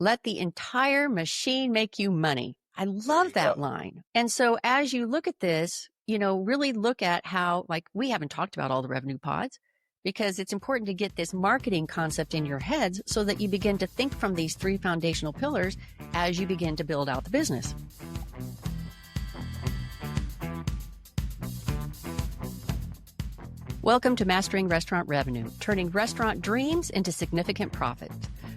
let the entire machine make you money. I love that line. And so as you look at this, really look at how, like, we haven't talked about all the revenue pods because it's important to get this marketing concept in your heads so that you begin to think from these 3 foundational pillars as you begin to build out the business. Welcome to Mastering Restaurant Revenue, turning restaurant dreams into significant profit.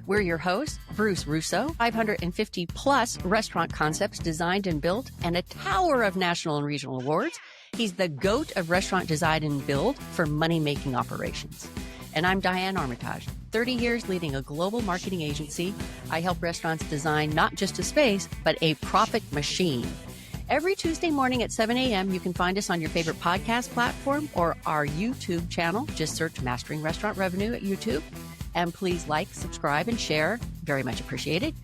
We're your hosts, Bruce Russo, 550 plus restaurant concepts designed and built, and a tower of national and regional awards. He's the GOAT of restaurant design and build for money-making operations. And I'm Diane Armitage, 30 years leading a global marketing agency. I help restaurants design not just a space, but a profit machine. Every Tuesday morning at 7 a.m., you can find us on your favorite podcast platform or our YouTube channel. Just search Mastering Restaurant Revenue at YouTube. And please like, subscribe, and share. Very much appreciated.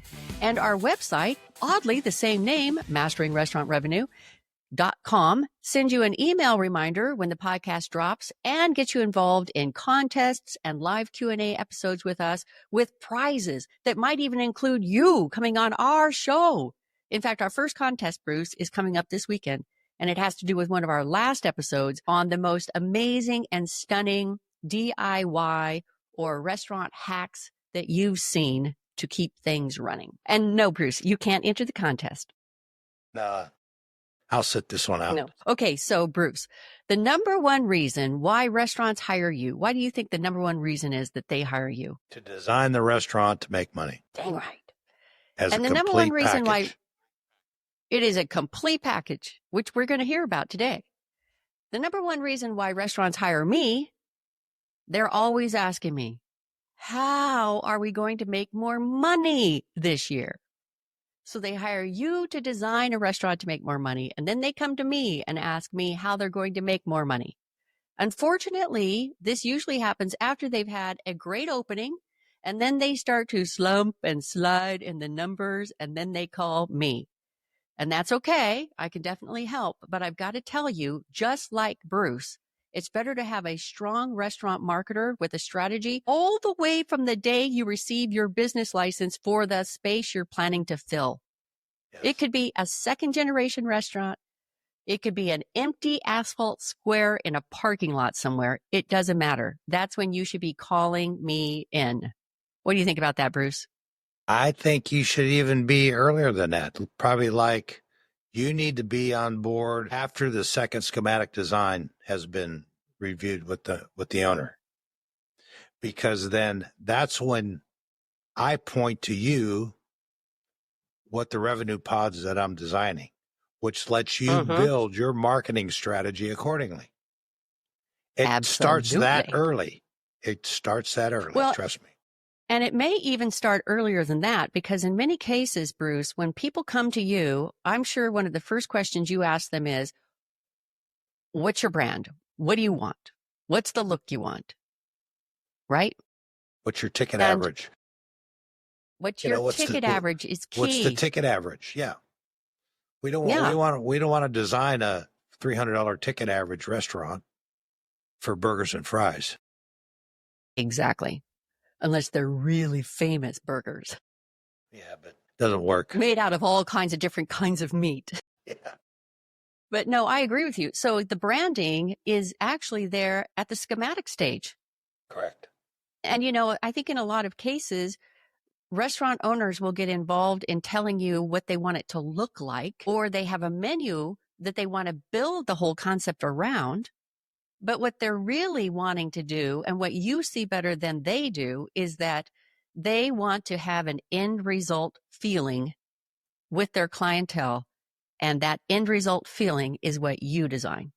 And our website, oddly the same name, masteringrestaurantrevenue.com, sends you an email reminder when the podcast drops and gets you involved in contests and live Q&A episodes with us with prizes that might even include you coming on our show. In fact, our first contest, Bruce, is coming up this weekend, and it has to do with one of our last episodes on the most amazing and stunning DIY or restaurant hacks that you've seen to keep things running. And no, Bruce, you can't enter the contest. No, I'll sit this one out. No. Okay, so Bruce, the number one reason why restaurants hire you, why do you think the number one reason is that they hire you? To design the restaurant to make money. Dang right. As and a the number one reason package. why it is a complete package, which we're going to hear about today. The number one reason why restaurants hire me, they're always asking me, how are we going to make more money this year? So they hire you to design a restaurant to make more money, and then they come to me and ask me how they're going to make more money. Unfortunately, this usually happens after they've had a great opening, and then they start to slump and slide in the numbers, and then they call me. And that's okay. I can definitely help. But I've got to tell you, just like Bruce, it's better to have a strong restaurant marketer with a strategy all the way from the day you receive your business license for the space you're planning to fill. Yes. It could be a second-generation restaurant. It could be an empty asphalt square in a parking lot somewhere. It doesn't matter. That's when you should be calling me in. What do you think about that, Bruce? I think you should even be earlier than that. Probably like you need to be on board after the second schematic design has been reviewed with the owner. Because then that's when I point to you what the revenue pods that I'm designing, which lets you build your marketing strategy accordingly. It starts that early. It starts that early, trust me. And it may even start earlier than that, because in many cases, Bruce, when people come to you, I'm sure one of the first questions you ask them is, what's your brand? What do you want? What's the look you want? Right? What's your ticket average? What's your ticket average is key. What's the ticket average? Yeah. We don't want to design a $300 ticket average restaurant for burgers and fries. Exactly. Unless they're really famous burgers. Yeah, but it doesn't work. Made out of all kinds of different kinds of meat. Yeah. But no, I agree with you. So the branding is actually there at the schematic stage. Correct. And, I think in a lot of cases, restaurant owners will get involved in telling you what they want it to look like, or they have a menu that they want to build the whole concept around. But what they're really wanting to do, and what you see better than they do, is that they want to have an end result feeling with their clientele. And that end result feeling is what you design.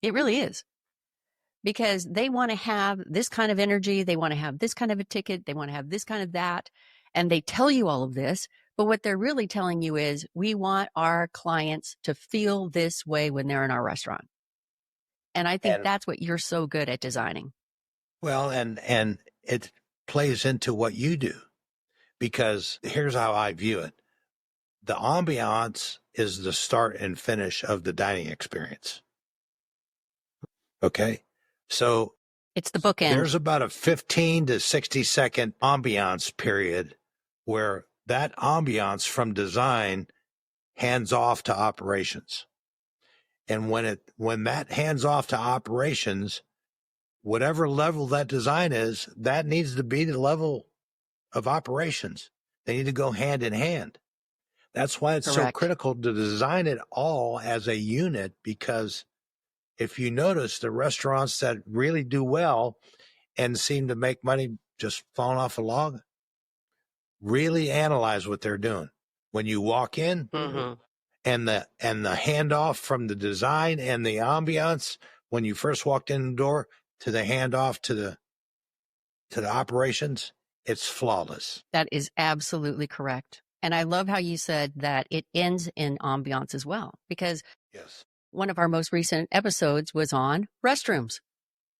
It really is. Because they want to have this kind of energy. They want to have this kind of a ticket. They want to have this kind of that. And they tell you all of this. But what they're really telling you is, we want our clients to feel this way when they're in our restaurant. And I think that's what you're so good at designing. Well, and it plays into what you do, because here's how I view it. The ambiance is the start and finish of the dining experience. Okay? So it's the bookend. There's about a 15 to 60 second ambiance period where that ambiance from design hands off to operations. And when that hands off to operations, whatever level that design is, that needs to be the level of operations. They need to go hand in hand. That's why it's so Correct. critical to design it all as a unit, because if you notice the restaurants that really do well and seem to make money just falling off a log, really analyze what they're doing. When you walk in and the handoff from the design and the ambiance, when you first walked in the door to the handoff to the operations, it's flawless. That is absolutely correct. And I love how you said that it ends in ambiance as well, because Yes, one of our most recent episodes was on restrooms,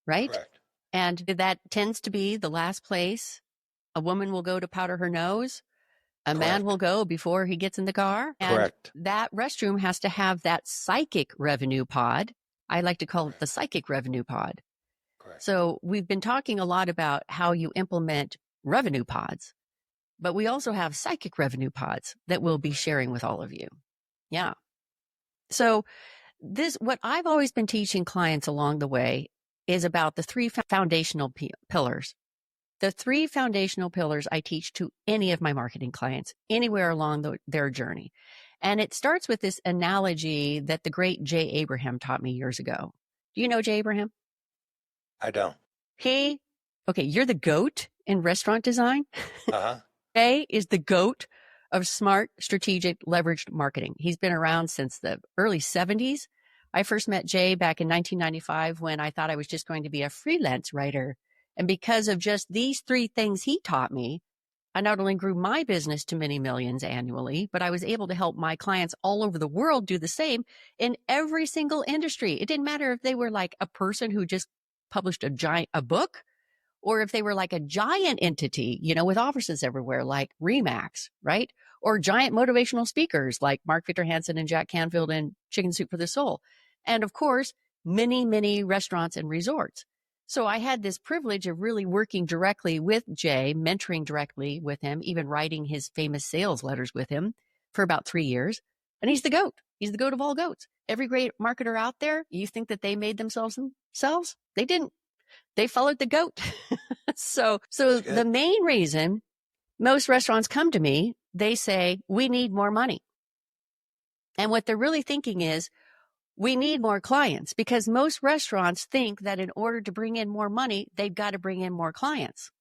right? correct. And that tends to be the last place a woman will go to powder her nose. A man Correct. will go before he gets in the car. And Correct. that restroom has to have that psychic revenue pod. I like to call it the psychic revenue pod. Correct. So we've been talking a lot about how you implement revenue pods, but we also have psychic revenue pods that we'll be sharing with all of you. Yeah. So what I've always been teaching clients along the way is about the three foundational pillars. The three foundational pillars I teach to any of my marketing clients anywhere along their journey. And it starts with this analogy that the great Jay Abraham taught me years ago. Do you know Jay Abraham? I don't. Okay, you're the GOAT in restaurant design. Uh-huh. Jay is the GOAT of smart, strategic, leveraged marketing. He's been around since the early 70s. I first met Jay back in 1995 when I thought I was just going to be a freelance writer. And because of just these three things he taught me, I not only grew my business to many millions annually, but I was able to help my clients all over the world do the same in every single industry. It didn't matter if they were like a person who just published a book, or if they were like a giant entity, with offices everywhere, like Remax, right? Or giant motivational speakers like Mark Victor Hansen and Jack Canfield and Chicken Soup for the Soul. And of course, many, many restaurants and resorts. So I had this privilege of really working directly with Jay, mentoring directly with him, even writing his famous sales letters with him for about 3 years. And he's the GOAT. He's the GOAT of all GOATs. Every great marketer out there, you think that they made themselves? They didn't. They followed the GOAT. So the main reason most restaurants come to me, they say, we need more money. And what they're really thinking is, we need more clients, because most restaurants think that in order to bring in more money, they've got to bring in more clients.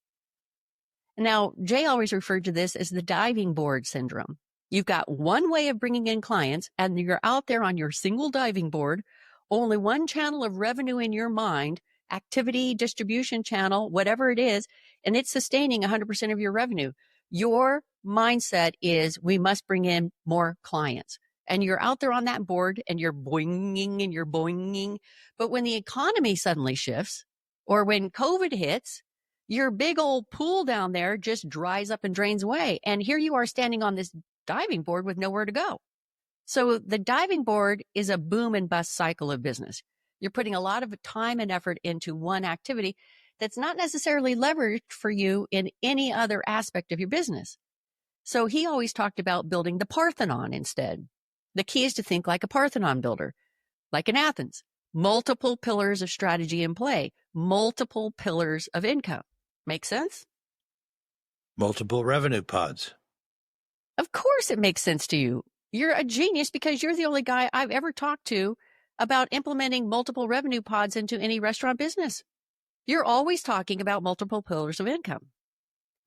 Now, Jay always referred to this as the diving board syndrome. You've got one way of bringing in clients, and you're out there on your single diving board, only one channel of revenue in your mind, activity, distribution channel, whatever it is, and it's sustaining 100% of your revenue. Your mindset is, we must bring in more clients. And you're out there on that board and you're boinging and you're boinging. But when the economy suddenly shifts, or when COVID hits, your big old pool down there just dries up and drains away. And here you are standing on this diving board with nowhere to go. So the diving board is a boom and bust cycle of business. You're putting a lot of time and effort into one activity that's not necessarily leveraged for you in any other aspect of your business. So he always talked about building the Parthenon instead. The key is to think like a Parthenon builder, like in Athens. Multiple pillars of strategy in play, multiple pillars of income. Make sense? Multiple revenue pods. Of course it makes sense to you. You're a genius, because you're the only guy I've ever talked to about implementing multiple revenue pods into any restaurant business. You're always talking about multiple pillars of income.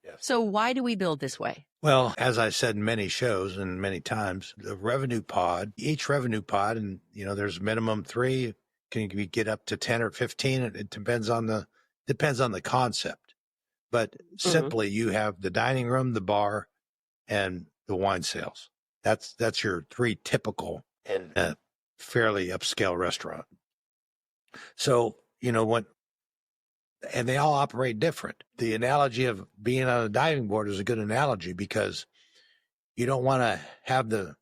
Yes. So why do we build this way? Well, as I said in many shows and many times, the revenue pod, each revenue pod, and there's minimum 3, can you get up to 10 or 15? It depends on the concept. But simply, you have the dining room, the bar, and the wine sales. That's your 3 typical in a fairly upscale restaurant. So, and they all operate different. The analogy of being on a diving board is a good analogy, because you don't want to have the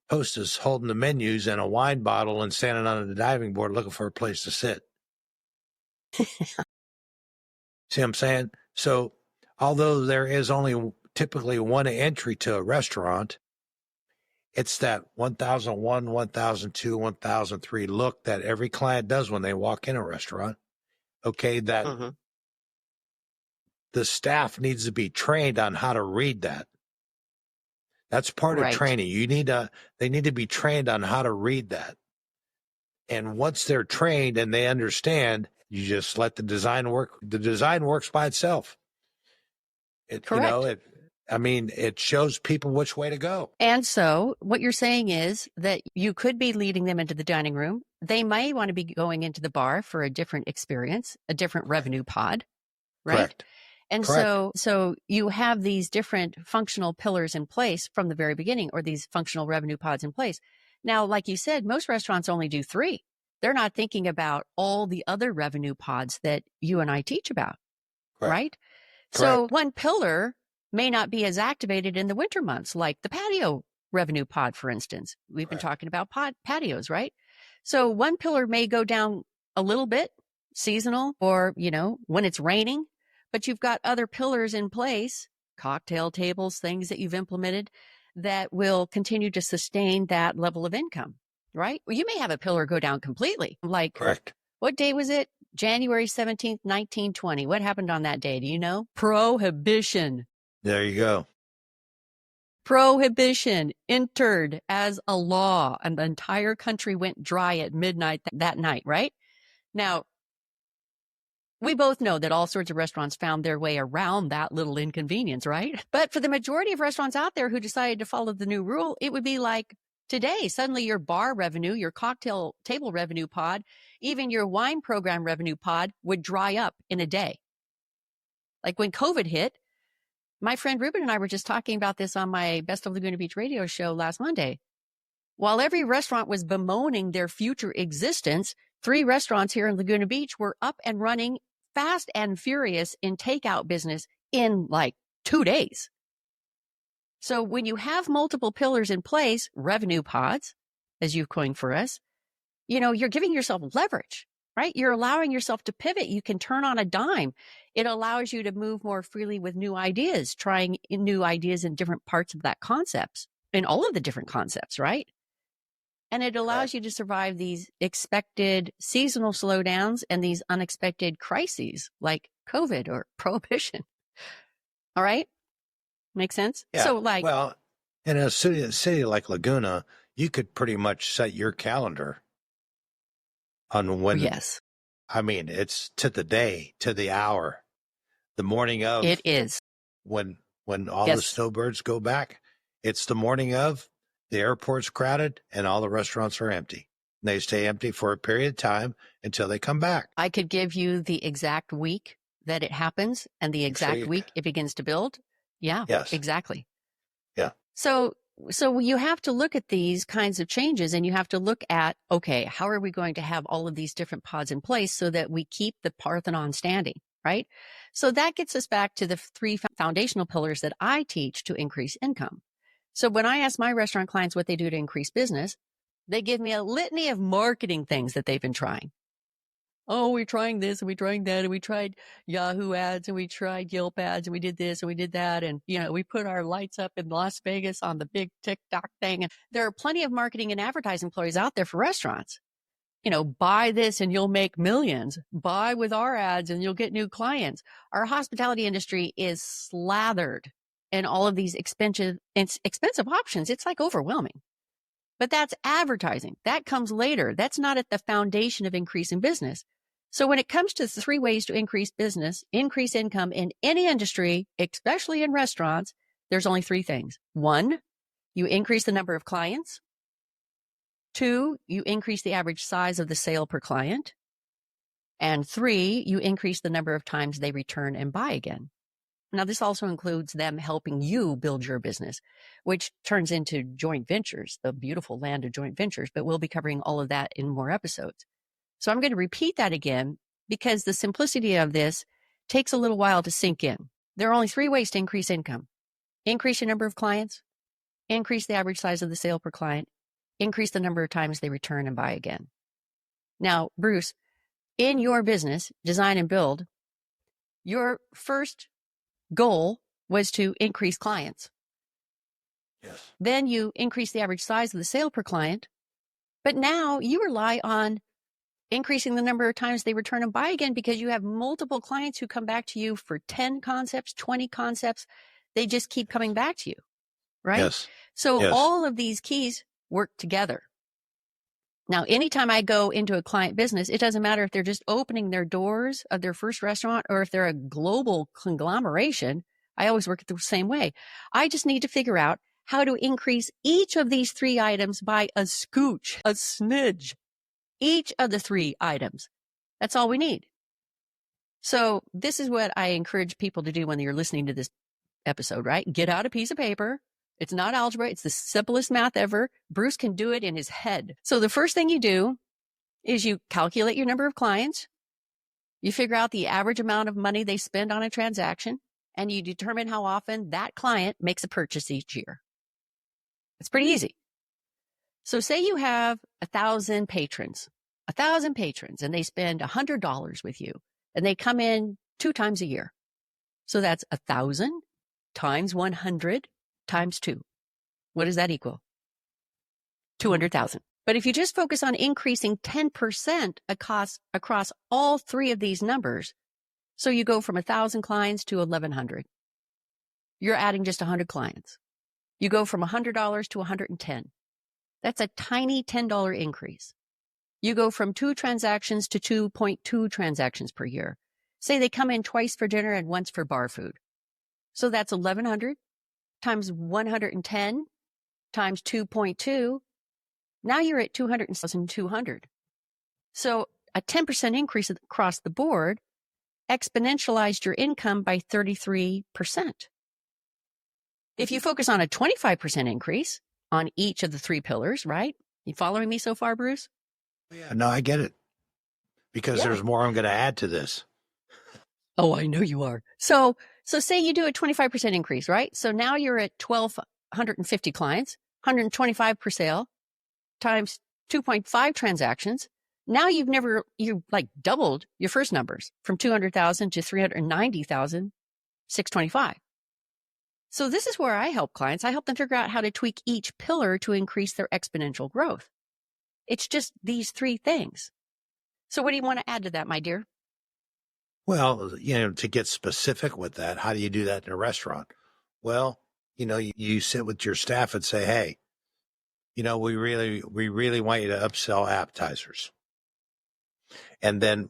hostess holding the menus and a wine bottle and standing on the diving board looking for a place to sit. See what I'm saying? So although there is only typically one entry to a restaurant, it's that 1001, 1002, 1003 look that every client does when they walk in a restaurant. Okay, that the staff needs to be trained on how to read that. That's part of training. They need to be trained on how to read that. And once they're trained and they understand, you just let the design work. The design works by itself. Correct. It shows people which way to go. And so what you're saying is that you could be leading them into the dining room. They may want to be going into the bar for a different experience, a different revenue pod, right? Correct. And so you have these different functional pillars in place from the very beginning, or these functional revenue pods in place. Now, like you said, most restaurants only do 3. They're not thinking about all the other revenue pods that you and I teach about, right? So one pillar may not be as activated in the winter months, like the patio revenue pod, for instance. We've been talking about patios, right? So one pillar may go down a little bit, seasonal, or, when it's raining, but you've got other pillars in place, cocktail tables, things that you've implemented that will continue to sustain that level of income, right? Well, you may have a pillar go down completely. Like, what day was it? January 17th, 1920. What happened on that day? Do you know? Prohibition. There you go. Prohibition entered as a law, and the entire country went dry at midnight that night, right? Now, we both know that all sorts of restaurants found their way around that little inconvenience, right? But for the majority of restaurants out there who decided to follow the new rule, it would be like today, suddenly your bar revenue, your cocktail table revenue pod, even your wine program revenue pod would dry up in a day. Like when COVID hit, my friend Ruben and I were just talking about this on my Best of Laguna Beach radio show last Monday. While every restaurant was bemoaning their future existence, 3 restaurants here in Laguna Beach were up and running fast and furious in takeout business in like 2 days. So when you have multiple pillars in place, revenue pods, as you've coined for us, you're giving yourself leverage, right? You're allowing yourself to pivot. You can turn on a dime. It allows you to move more freely with new ideas, trying new ideas in different parts of that concepts, in all of the different concepts, right? And it allows you to survive these expected seasonal slowdowns and these unexpected crises like COVID or prohibition. All right? Make sense? Yeah. So in a city like Laguna, you could pretty much set your calendar on when. Yes. It's to the day, to the hour, the morning of. It is. When all the snowbirds go back, it's the morning of. The airport's crowded and all the restaurants are empty. And they stay empty for a period of time until they come back. I could give you the exact week that it happens and the exact week it begins to build. Yeah, yes, exactly. Yeah. So you have to look at these kinds of changes and you have to look at, okay, how are we going to have all of these different pods in place so that we keep the Parthenon standing, right? So that gets us back to the 3 foundational pillars that I teach to increase income. So when I ask my restaurant clients what they do to increase business, they give me a litany of marketing things that they've been trying. Oh, we're trying this and we're trying that and we tried Yahoo ads and we tried Yelp ads and we did this and we did that. And, we put our lights up in Las Vegas on the big TikTok thing. And there are plenty of marketing and advertising employees out there for restaurants. Buy this and you'll make millions. Buy with our ads and you'll get new clients. Our hospitality industry is slathered in all of these expensive options. It's like overwhelming. But that's advertising. That comes later. That's not at the foundation of increasing business. So when it comes to 3 ways to increase business, increase income in any industry, especially in restaurants, there's only 3 things. 1, you increase the number of clients. 2, you increase the average size of the sale per client. And 3, you increase the number of times they return and buy again. Now, this also includes them helping you build your business, which turns into joint ventures, the beautiful land of joint ventures, but we'll be covering all of that in more episodes. So I'm going to repeat that again because the simplicity of this takes a little while to sink in. There are only 3 ways to increase income. Increase your number of clients, increase the average size of the sale per client, increase the number of times they return and buy again. Now, Bruce, in your business, design and build, your first goal was to increase clients. Yes. Then you increase the average size of the sale per client. But now you rely on increasing the number of times they return and buy again because you have multiple clients who come back to you for 10 concepts, 20 concepts. They just keep coming back to you, right? Yes. So Yes. all of these keys work together. Now, anytime I go into a client business, it doesn't matter if they're just opening their doors of their first restaurant or if they're a global conglomeration. I always work the same way. I just need to figure out how to increase each of these 3 items by a scooch, a smidge, each of the 3 items. That's all we need. So this is what I encourage people to do when you're listening to this episode, right? Get out a piece of paper. It's not algebra. It's the simplest math ever. Bruce can do it in his head. So the first thing you do is you calculate your number of clients. You figure out the average amount of money they spend on a transaction, and you determine how often that client makes a purchase each year. It's pretty easy. So say you have 1,000 patrons, and they spend $100 with you, and they come in 2 times a year. So that's 1,000 times 100 times 2. What does that equal? 200,000. But if you just focus on increasing 10% across all 3 of these numbers, so you go from 1,000 clients to 1,100, you're adding just 100 clients. You go from $100 to 110. That's a tiny $10 increase. You go from 2 transactions to 2.2 transactions per year. Say they come in twice for dinner and once for bar food. So that's 1,100 times 110 times 2.2. Now you're at 200,200. So a 10% increase across the board exponentialized your income by 33%. If you focus on a 25% increase on each of the 3 pillars, right? You following me so far, Bruce? Yeah, no, I get it. Because there's more I'm going to add to this. Oh, I know you are. So say you do a 25% increase, right? So now you're at 1,250 clients, 125 per sale times 2.5 transactions. Now you've like doubled your first numbers from 200,000 to 390,625. So this is where I help clients. I help them figure out how to tweak each pillar to increase their exponential growth. It's just these 3 things. So what do you want to add to that, my dear? Well, to get specific with that, how do you do that in a restaurant? Well, you sit with your staff and say, hey, we really want you to upsell appetizers. And then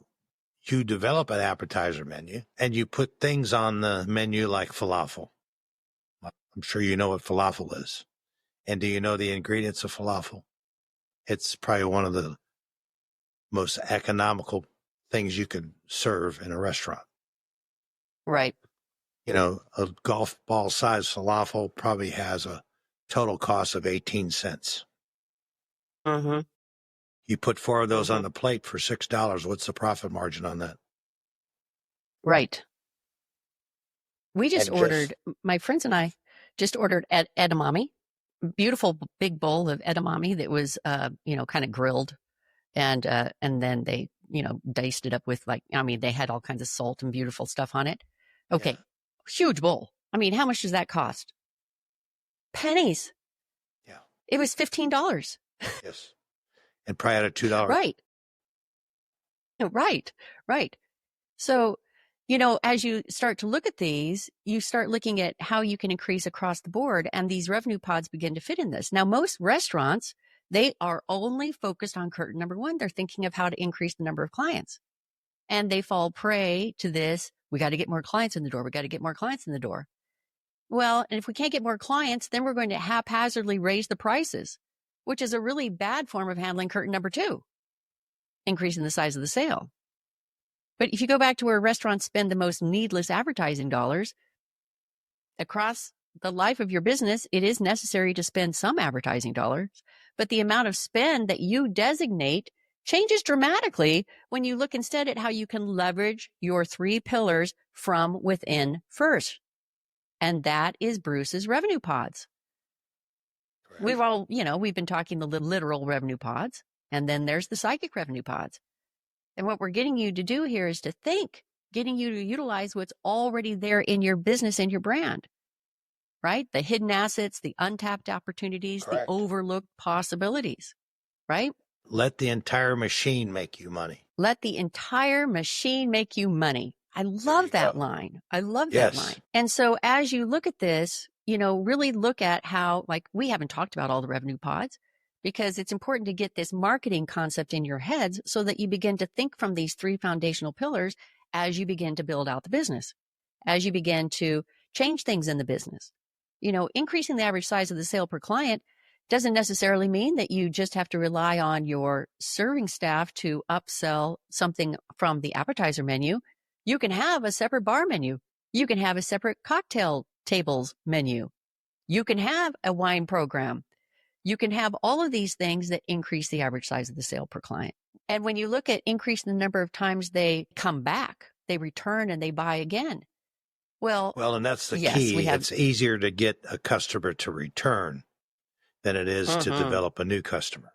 you develop an appetizer menu and you put things on the menu like falafel. I'm sure you know what falafel is. And do you know the ingredients of falafel? It's probably one of the most economical things you could serve in a restaurant. Right. A golf ball size falafel probably has a total cost of 18 cents. Mm-hmm. You put 4 of those on the plate for $6. What's the profit margin on that? Right. We my friends and I just ordered edamame, beautiful big bowl of edamame that was, kind of grilled. And then they, diced it up with they had all kinds of salt and beautiful stuff on it. Okay. Yeah. Huge bowl. How much does that cost? Pennies. Yeah. It was $15. Yes. And probably at a $2. Right. Right. So, as you start to look at these, you start looking at how you can increase across the board, and these revenue pods begin to fit in this. Now, most restaurants, they are only focused on curtain number 1. They're thinking of how to increase the number of clients. And they fall prey to this. We got to get more clients in the door. We got to get more clients in the door. Well, and if we can't get more clients, then we're going to haphazardly raise the prices, which is a really bad form of handling curtain number 2, increasing the size of the sale. But if you go back to where restaurants spend the most needless advertising dollars, across the life of your business, it is necessary to spend some advertising dollars, but the amount of spend that you designate changes dramatically when you look instead at how you can leverage your 3 pillars from within first. And that is Bruce's revenue pods. Correct. We've been talking the literal revenue pods, and then there's the psychic revenue pods. And what we're getting you to do here is to think, getting you to utilize what's already there in your business and your brand. right? The hidden assets, the untapped opportunities, Correct. the overlooked possibilities, right? Let the entire machine make you money. Let the entire machine make you money. I love that line. I love that line. And so as you look at this, really look at how, like, we haven't talked about all the revenue pods because it's important to get this marketing concept in your heads so that you begin to think from these 3 foundational pillars as you begin to build out the business, as you begin to change things in the business. Increasing the average size of the sale per client doesn't necessarily mean that you just have to rely on your serving staff to upsell something from the appetizer menu. You can have a separate bar menu. You can have a separate cocktail tables menu. You can have a wine program. You can have all of these things that increase the average size of the sale per client. And when you look at increasing the number of times they come back, they return and they buy again. Well, and that's the yes, key. It's easier to get a customer to return than it is to develop a new customer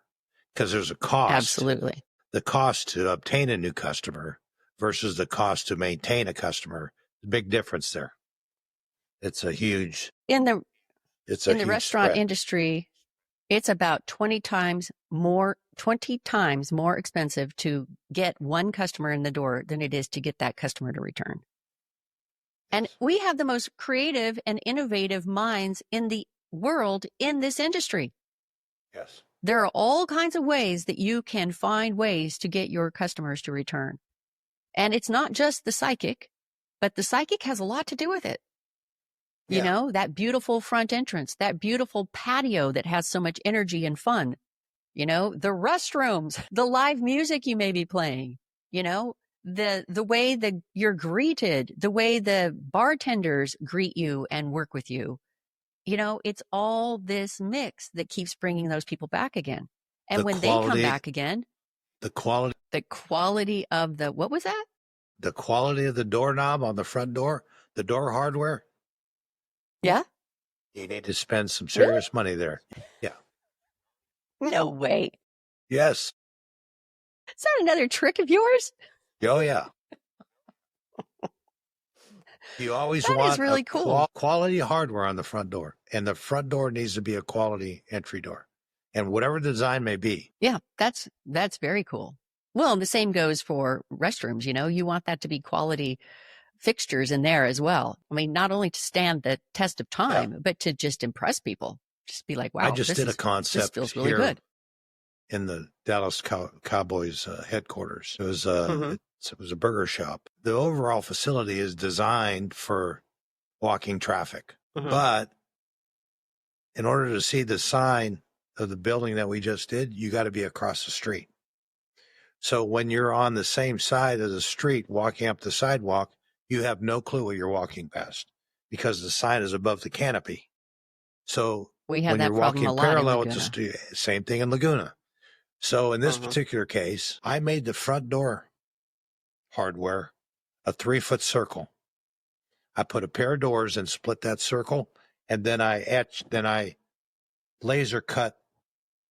because there's a cost. Absolutely. The cost to obtain a new customer versus the cost to maintain a customer, big difference there. It's a huge in the restaurant spread. industry. It's about 20 times more expensive to get one customer in the door than it is to get that customer to return. And we have the most creative and innovative minds in the world in this industry. Yes. There are all kinds of ways that you can find ways to get your customers to return. And it's not just the psychic, but the psychic has a lot to do with it. Yeah. That beautiful front entrance, that beautiful patio that has so much energy and fun, the restrooms, the live music you may be playing, the way that you're greeted, the way the bartenders greet you and work with you. It's all this mix that keeps bringing those people back again. And when they come back again, the quality of the, what was that? The quality of the doorknob on the front door, the door hardware. Yeah. You need to spend some serious money there. Yeah. No way. Yes. Is that another trick of yours? Oh, yeah. You always that want is really cool. Quality hardware on the front door, and the front door needs to be a quality entry door, and whatever the design may be. Yeah, that's very cool. Well, the same goes for restrooms. You want that to be quality fixtures in there as well. I mean, not only to stand the test of time, but to just impress people. Just be like, wow, I just did a concept this feels really here good. In the Dallas Cowboys headquarters. It was it was a burger shop. The overall facility is designed for walking traffic, but in order to see the sign of the building that we just did, you got to be across the street. So when you're on the same side of the street walking up the sidewalk, you have no clue what you're walking past because the sign is above the canopy. So we have when that you're walking problem a lot parallel in with the street, same thing in Laguna. So in this particular case, I made the front door hardware a 3-foot circle. I put a pair of doors and split that circle, and then I laser cut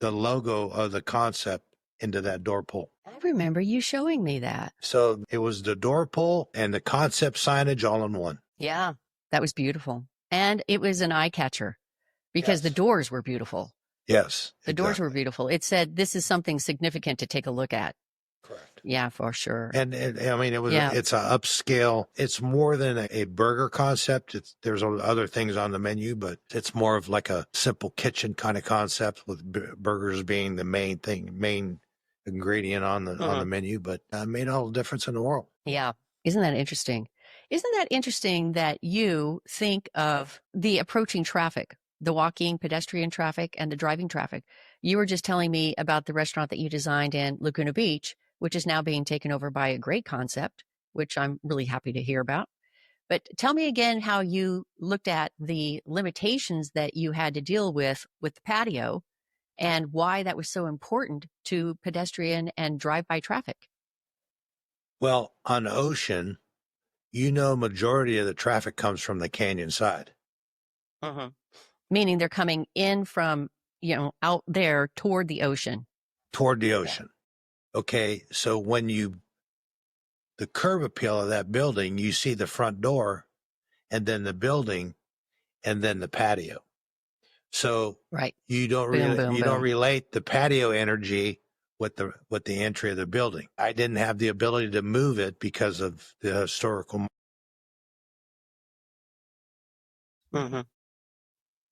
the logo of the concept into that door pull. I remember you showing me that. So it was the door pull and the concept signage all in one. Yeah, that was beautiful. And it was an eye catcher because the doors were beautiful. Yes. The doors were beautiful. It said, this is something significant to take a look at. Correct. Yeah, for sure. And I mean, it's an upscale. It's more than a burger concept. There's other things on the menu, but it's more of like a simple kitchen kind of concept with burgers being the main ingredient on the menu, but made all the difference in the world. Yeah. Isn't that interesting? Isn't that interesting that you think of the approaching traffic, the walking pedestrian traffic and the driving traffic? You were just telling me about the restaurant that you designed in Laguna Beach, which is now being taken over by a great concept, which I'm really happy to hear about. But tell me again how you looked at the limitations that you had to deal with the patio and why that was so important to pedestrian and drive-by traffic. Well, on Ocean, majority of the traffic comes from the canyon side. Meaning they're coming in from, out there toward the ocean. Toward the ocean. Okay, so when the curb appeal of that building, you see the front door and then the building, and then the patio. So Right. you don't don't relate the patio energy with the entry of the building. I didn't have the ability to move it because of the historical. Mm-hmm.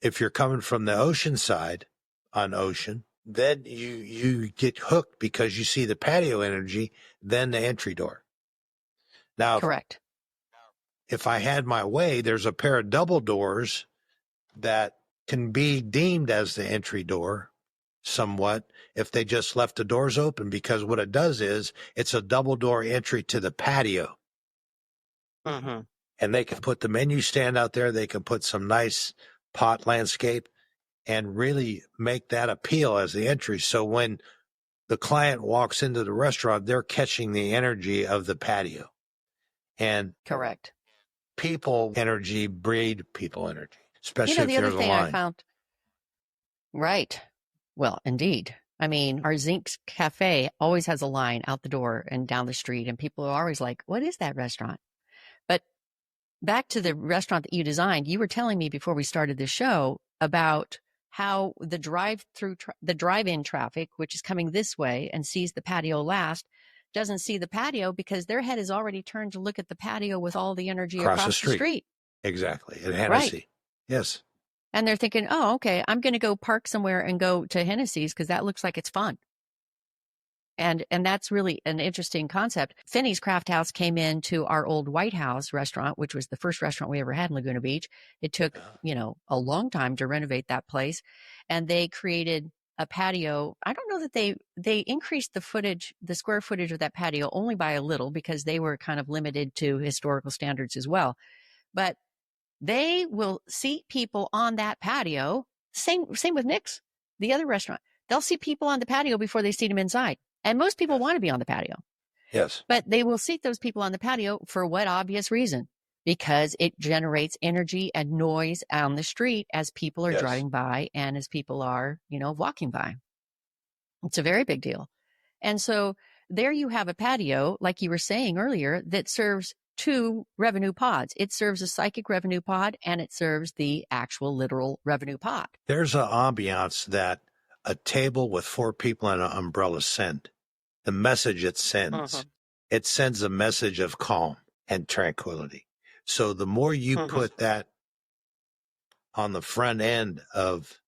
If you're coming from the ocean side on Ocean, then you get hooked because you see the patio energy, then the entry door. Now, correct. If I had my way, there's a pair of double doors that can be deemed as the entry door somewhat if they just left the doors open, because what it does is it's a double door entry to the patio. Mm-hmm. And they can put the menu stand out there. They can put some nice pot landscape and really make that appeal as the entry. So when the client walks into the restaurant, they're catching the energy of the patio. And correct. People energy breed people energy, especially if the other there's thing a line. I found. Right. Well, indeed. I mean, our Zink's Cafe always has a line out the door and down the street, and people are always like, what is that restaurant? But back to the restaurant that you designed, you were telling me before we started the show about how the drive-in traffic, which is coming this way and sees the patio last, doesn't see the patio because their head is already turned to look at the patio with all the energy across the street. Exactly. At Hennessy. Right. Yes. And they're thinking, oh, okay, I'm going to go park somewhere and go to Hennessy's because that looks like it's fun. And that's really an interesting concept. Finney's Craft House came into our old White House restaurant, which was the first restaurant we ever had in Laguna Beach. It took, a long time to renovate that place. And they created a patio. I don't know that they increased the square footage of that patio only by a little because they were kind of limited to historical standards as well. But they will seat people on that patio. Same with Nick's, the other restaurant. They'll see people on the patio before they seat them inside. And most people want to be on the patio. Yes. But they will seat those people on the patio for what obvious reason? Because it generates energy and noise on the street as people are driving by and as people are, walking by. It's a very big deal. And so there you have a patio, like you were saying earlier, that serves two revenue pods. It serves a psychic revenue pod and it serves the actual literal revenue pod. There's an ambiance that a table with 4 people and an umbrella send. The message it sends, it sends a message of calm and tranquility. So the more you put that on the front end of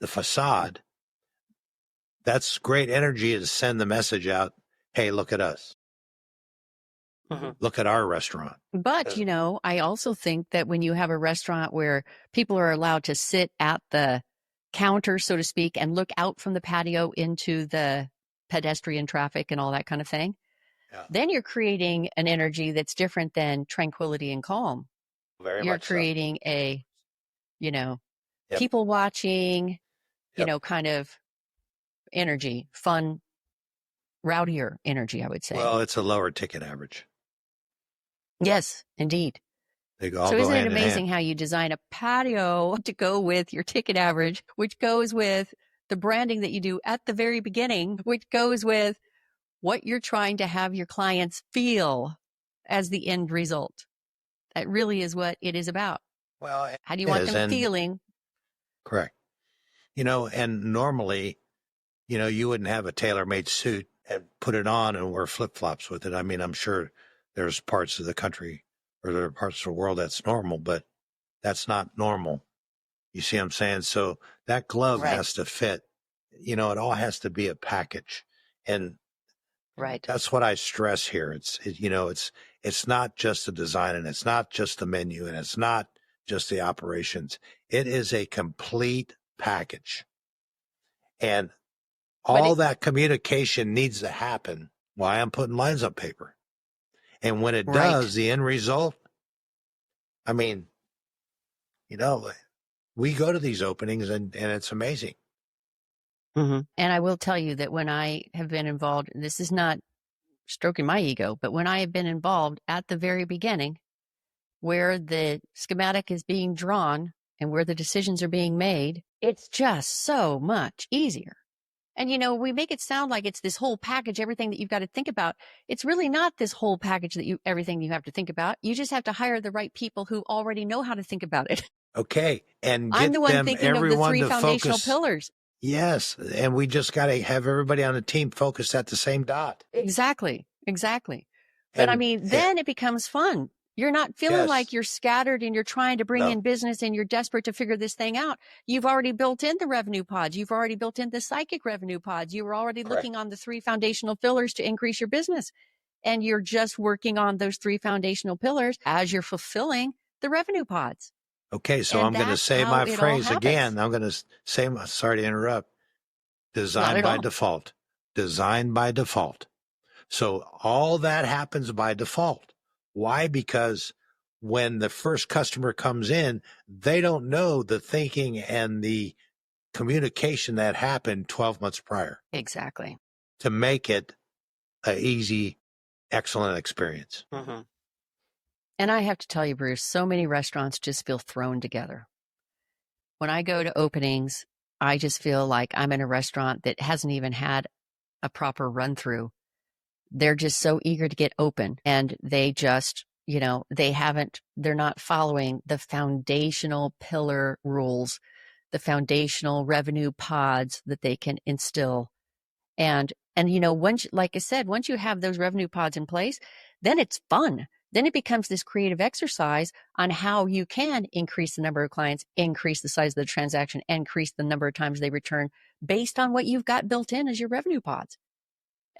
the facade, that's great energy to send the message out. Hey, look at us. Look at our restaurant. But, I also think that when you have a restaurant where people are allowed to sit at the counter, so to speak, and look out from the patio into the pedestrian traffic and all that kind of thing, then you're creating an energy that's different than tranquility and calm. You're creating a, people watching, kind of energy, fun, rowdier energy, I would say. Well, it's a lower ticket average. Yes, indeed. So isn't it amazing how you design a patio to go with your ticket average, which goes with the branding that you do at the very beginning, which goes with what you're trying to have your clients feel as the end result. That really is what it is about. Well, how do you want them feeling? Correct. And normally, you wouldn't have a tailor-made suit and put it on and wear flip-flops with it. I mean, I'm sure there's parts of the country or there are parts of the world that's normal, but that's not normal. You see what I'm saying? So that glove has to fit. It all has to be a package. And that's what I stress here. It's not just the design and it's not just the menu and it's not just the operations. It is a complete package. And all that communication needs to happen while I'm putting lines on paper. And when it does, the end result, I mean, we go to these openings and it's amazing. And I will tell you that when I have been involved, and this is not stroking my ego, but when I have been involved at the very beginning, where the schematic is being drawn and where the decisions are being made, it's just so much easier. And, we make it sound like it's this whole package, everything that you've got to think about. It's really not this whole package everything you have to think about. You just have to hire the right people who already know how to think about it. Okay. And I'm get the one them, thinking of the everyone three to foundational focus. pillars. Yes. And we just got to have everybody on the team focused at the same dot. Exactly. Exactly. But I And mean, then it becomes fun. You're not feeling yes. like you're scattered and you're trying to bring No. in business and you're desperate to figure this thing out. You've already built in the revenue pods. You've already built in the psychic revenue pods. You were already Correct. looking on the three foundational pillars to increase your business. And you're just working on those three foundational pillars as you're fulfilling the revenue pods. Okay. So And I'm going to that's say how my it all phrase happens. again. I'm going to say, sorry to interrupt. Not Design at by all. default. Design by default. So all that happens by default. Why? Because when the first customer comes in, they don't know the thinking and the communication that happened 12 months prior Exactly. to make it an easy, excellent experience. Mm-hmm. And I have to tell you, Bruce, so many restaurants just feel thrown together. When I go to openings, I just feel like I'm in a restaurant that hasn't even had a proper run through. They're just so eager to get open, and they just, they're not following the foundational pillar rules, the foundational revenue pods that they can instill. And like I said, once you have those revenue pods in place, then it's fun. Then it becomes this creative exercise on how you can increase the number of clients, increase the size of the transaction, increase the number of times they return based on what you've got built in as your revenue pods.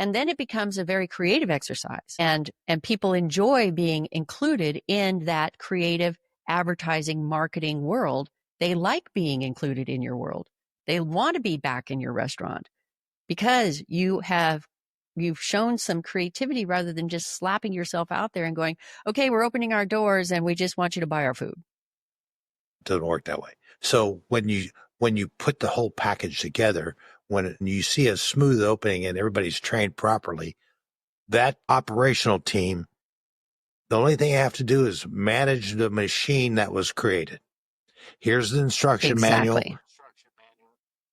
And then it becomes a very creative exercise. And people enjoy being included in that creative advertising marketing world. They like being included in your world. They want to be back in your restaurant because you've shown some creativity rather than just slapping yourself out there and going, okay, we're opening our doors and we just want you to buy our food. It doesn't work that way. So when you put the whole package together, when you see a smooth opening and everybody's trained properly, that operational team, the only thing you have to do is manage the machine that was created. Here's the instruction manual.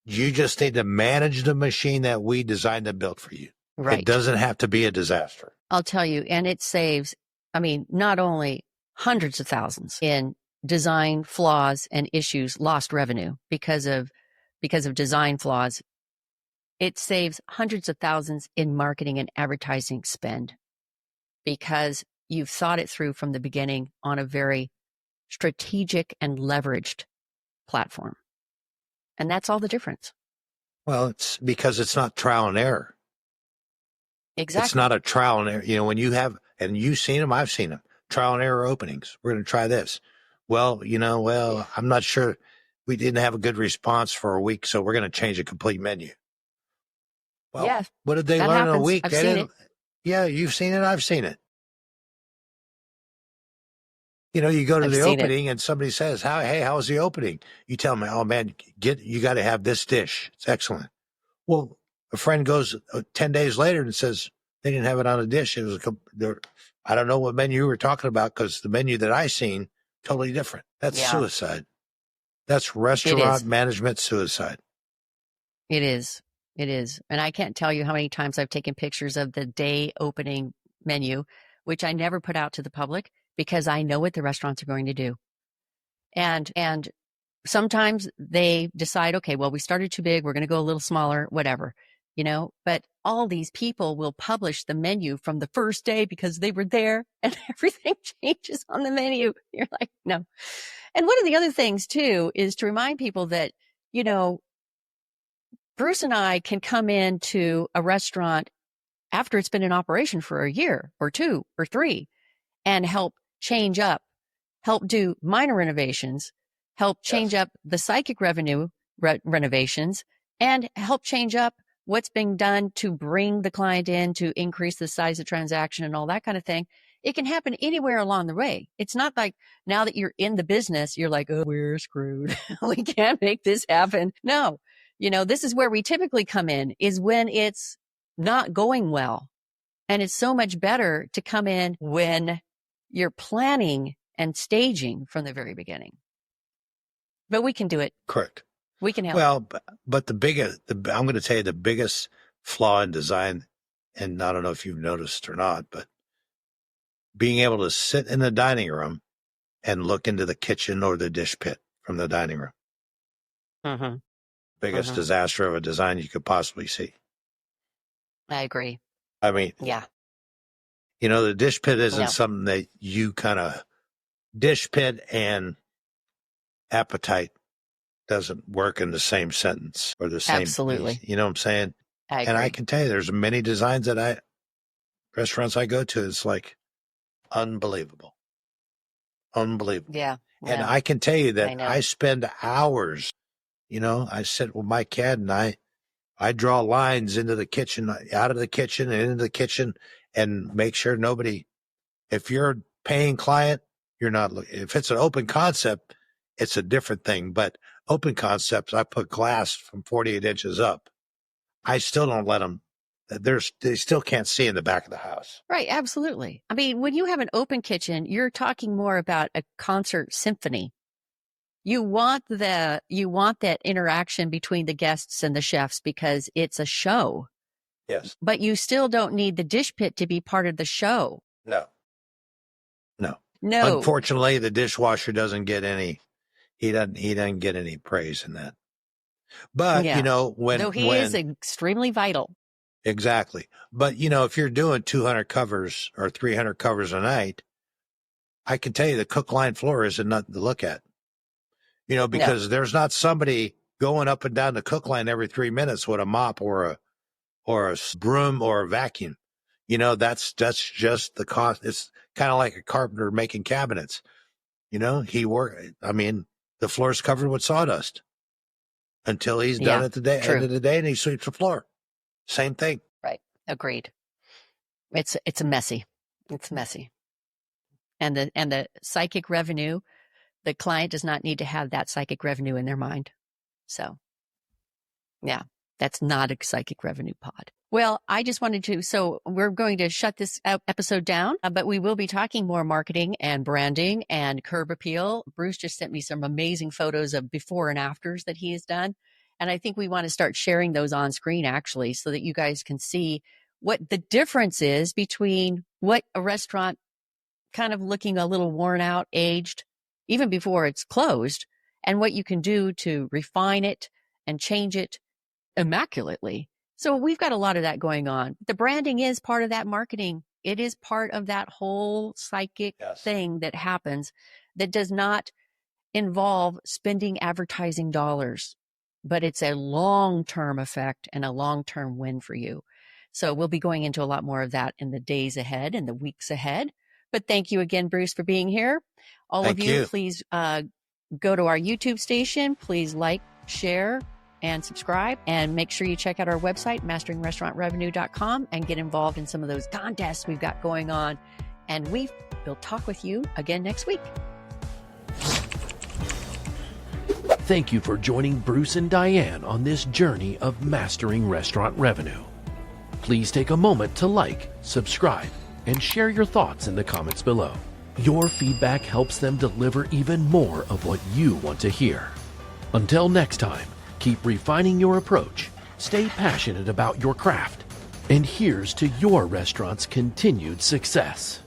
You just need to manage the machine that we designed and built for you. Right. It doesn't have to be a disaster. I'll tell you, and it saves, not only hundreds of thousands in design flaws and issues, lost revenue because of design flaws. It saves hundreds of thousands in marketing and advertising spend because you've thought it through from the beginning on a very strategic and leveraged platform. And that's all the difference. Well, it's because it's not trial and error. Exactly. It's not a trial and error. When you have, and you've seen them, I've seen them, trial and error openings. We're going to try this. Well, I'm not sure. We didn't have a good response for a week, so we're going to change a complete menu. Well, yeah, what did they learn in a week? I've seen it. Yeah, you've seen it. I've seen it. You go to the opening and somebody says, "Hey, how was the opening?" You tell them, "Oh man, you got to have this dish. It's excellent." Well, a friend goes 10 days later and says they didn't have it on a dish. It was I don't know what menu you were talking about because the menu that I seen totally different. That's suicide. That's restaurant management suicide. It is. It is. And I can't tell you how many times I've taken pictures of the day opening menu, which I never put out to the public because I know what the restaurants are going to do. And sometimes they decide, okay, well, we started too big. We're going to go a little smaller, whatever, but all these people will publish the menu from the first day because they were there and everything changes on the menu. You're like, no. And one of the other things too is to remind people that, Bruce and I can come into a restaurant after it's been in operation for a year or 2 or 3 and help change up, help do minor renovations, help change up the psychic revenue renovations, and help change up what's being done to bring the client in to increase the size of transaction and all that kind of thing. It can happen anywhere along the way. It's not like now that you're in the business, you're like, oh, we're screwed. We can't make this happen. No. This is where we typically come in is when it's not going well. And it's so much better to come in when you're planning and staging from the very beginning. But we can do it. Correct. We can help. Well, but I'm going to tell you the biggest flaw in design, and I don't know if you've noticed or not, but being able to sit in the dining room and look into the kitchen or the dish pit. from the dining room. Mm-hmm. Biggest Mhm. disaster of a design you could possibly see. I agree. I mean, Yeah. the dish pit isn't No. something that you kind of dish pit and appetite doesn't work in the same sentence or the same. Absolutely. You know what I'm saying? I And I agree. can tell you, there's many designs that restaurants I go to, it's like unbelievable. Unbelievable. Yeah. And Well, I can tell you I that know. I spend hours, I sit with my CAD and I draw lines into the kitchen, out of the kitchen and into the kitchen and make sure if you're a paying client, you're not looking. If it's an open concept, it's a different thing. But open concepts, I put glass from 48 inches up. I still don't let them. They still can't see in the back of the house. Right. Absolutely. I mean, when you have an open kitchen, you're talking more about a concert symphony. You want that interaction between the guests and the chefs because it's a show, Yes. but you still don't need the dish pit to be part of the show. No. No. Unfortunately, the dishwasher doesn't get any. He doesn't get any praise in that. But Yeah. when Though he is extremely vital. exactly. But if you're doing 200 covers or 300 covers a night, I can tell you the cook line floor isn't nothing to look at. Because there's not somebody going up and down the cook line every 3 minutes with a mop or a broom or a vacuum. That's just the cost. It's kind of like a carpenter making cabinets. The floor's covered with sawdust until he's done Yeah, at the end of the day and he sweeps the floor. Same thing. right. Agreed. It's messy. It's messy. And the psychic revenue, the client does not need to have that psychic revenue in their mind. So, yeah, that's not a psychic revenue pod. Well, I just wanted to, so we're going to shut this episode down, but we will be talking more marketing and branding and curb appeal. Bruce just sent me some amazing photos of before and afters that he has done. And I think we want to start sharing those on screen actually, so that you guys can see what the difference is between what a restaurant kind of looking a little worn out, aged, even before it's closed, and what you can do to refine it and change it immaculately. So we've got a lot of that going on. The branding is part of that marketing. It is part of that whole psychic thing that happens that does not involve spending advertising dollars, but it's a long-term effect and a long-term win for you. So we'll be going into a lot more of that in the days ahead and the weeks ahead. But thank you again, Bruce, for being here. All of you, please go to our YouTube station. Please like, share, and subscribe, and make sure you check out our website, masteringrestaurantrevenue.com, and get involved in some of those contests we've got going on. And we'll talk with you again next week. Thank you for joining Bruce and Diane on this journey of mastering restaurant revenue. Please take a moment to like, subscribe, and share your thoughts in the comments below. Your feedback helps them deliver even more of what you want to hear. Until next time, keep refining your approach, stay passionate about your craft, and here's to your restaurant's continued success.